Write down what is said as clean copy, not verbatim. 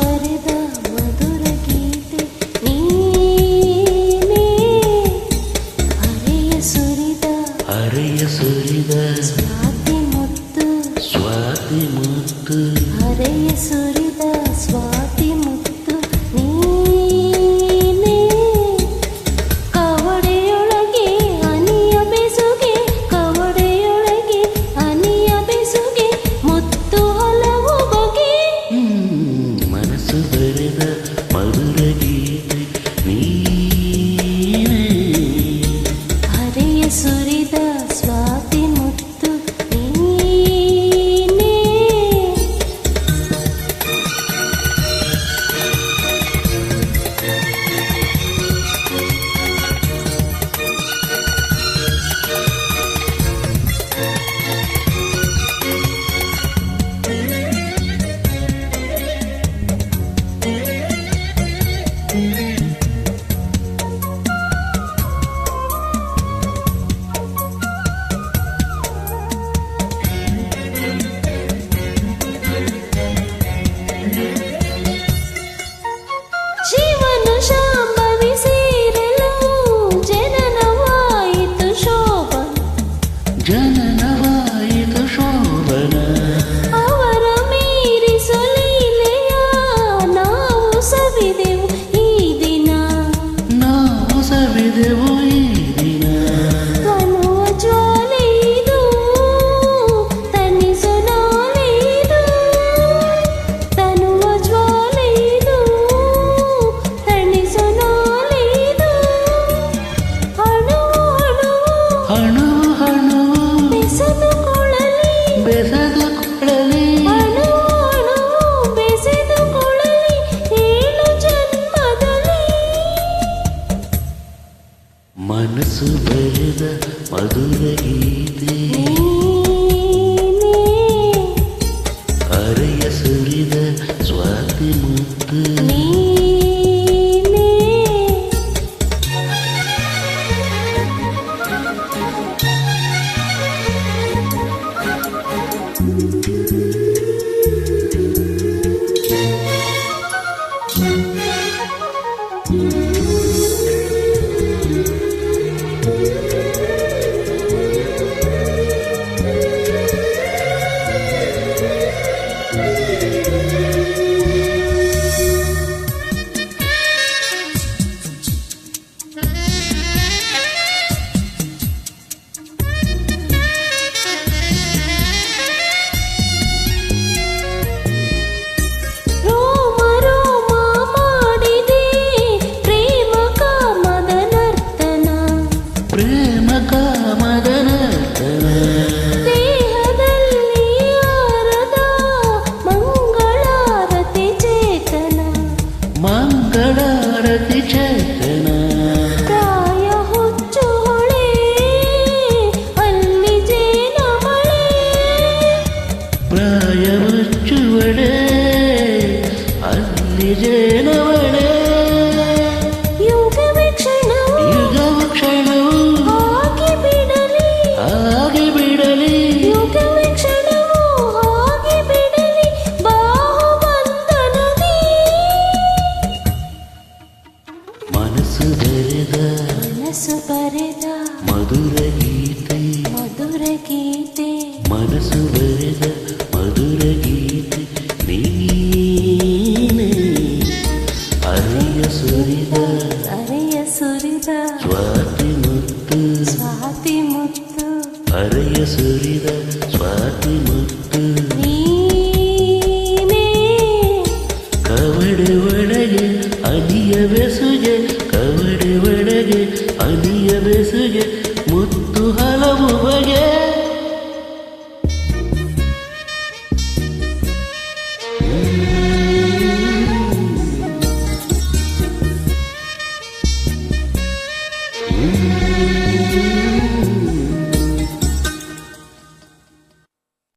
ಬರೆದ ಮಧುರ ಗೀತೆ ನೀನೇ. ಅರೆಯ ಸುರಿದ ಸ್ವಾತಿ ಮುತ್ತು ಅರೆಯ ಸುರಿದ ಸ್ವಾತಿ ಮುತ್ತು ನೀನೇ. ಕವಡೆಯೊಳಗೆ ಹನಿಯ ಬೆಸುಗೆ ಕವಡೆಯೊಳಗೆ ಹನಿಯ ಬೆಸುಗೆ ಮುತ್ತು ಹಲವು ಬಗೆ. ಮನಸ್ಸು ಬರೆದ ಮಧುರ ಗೀತೆ ನೀನೇ. ಹರೆಯ ಸುರಿದ ಸ್ವಾತಿ ಮುತ್ತು ನೀನೇ. ಶಿವನು ಶಾಂಭವಿಸಿರಲು ಜನನವಾಯಿತು ಶೋಭನ. ಅವರ ಮೀರಿಸಲೀಲೆಯ ನಾವು ಸವಿದೆವು ಈ ದಿನ. ತನುವ ಜ್ವಾಲೆ ಇದು ತನಿಸು ನಾಲೆ ಇದು. ತನುವ ಜ್ವಾಲೆ ಇದು ತಣಿಸು ನಾಲೆ ಇದು. ಹಣು ಬೆಸೆದು ಕೊಳಲಿ ಅಣು ಬೆಸೆದು ಕೊಳಲಿ 7 ಜನ್ಮದಲ್ಲಿ. ಮನಸ್ಸು ಬರೆದ ಮಧುರ ಗೀತೆ ನೀನೇ. ಅರೆಯ ಸುರಿದ ಸ್ವಾತಿ ಮುತ್ತು ನೀನೇ. ರೋಮ ರೋಮ ಮಾಡಿದೆ ಪ್ರೇಮ ಕಾಮದ ನರ್ತನ. ದೇಹದಲ್ಲಿ ಆರದ ಮಂಗಳಾರತಿ ಚೇತನ. ಪ್ರಾಯ ಹುಚ್ಚು ಹೊಳೆ ಅಲ್ಲಿ ಜೇನ ಮಳೆ. ಪ್ರಾಯವುಚ್ಚುವಡೆ ಅಲ್ಲಿ ಜೇನವಡೆ. ಯುಗವೇ ಕ್ಷಣವು ಹಾಗೆ ಬಿಡಲಿ. ಯುಗವೇ ಕ್ಷಣವು ಹಾಗೆ ಬಿಡಲಿ ಬಾಹುಬಂಧನದಿ. ಮನಸ್ಸು ಬರೆದ ಮಧುರ ಗೀತೆ ಮನಸ್ಸು ಬರೆದ ಮಧುರ ಗೀತೆ ನೀನೇ. ಅರೆಯ ಸುರಿದ ಸ್ವಾತಿ ಮುತ್ತು ಅರೆಯ ಸುರಿದ ಸ್ವಾತಿ ಮುತ್ತು ನೀನೇ. ಕವಡೆ ಒಳಗೆ ಅನಿಯ ಬೆಸುಗೆ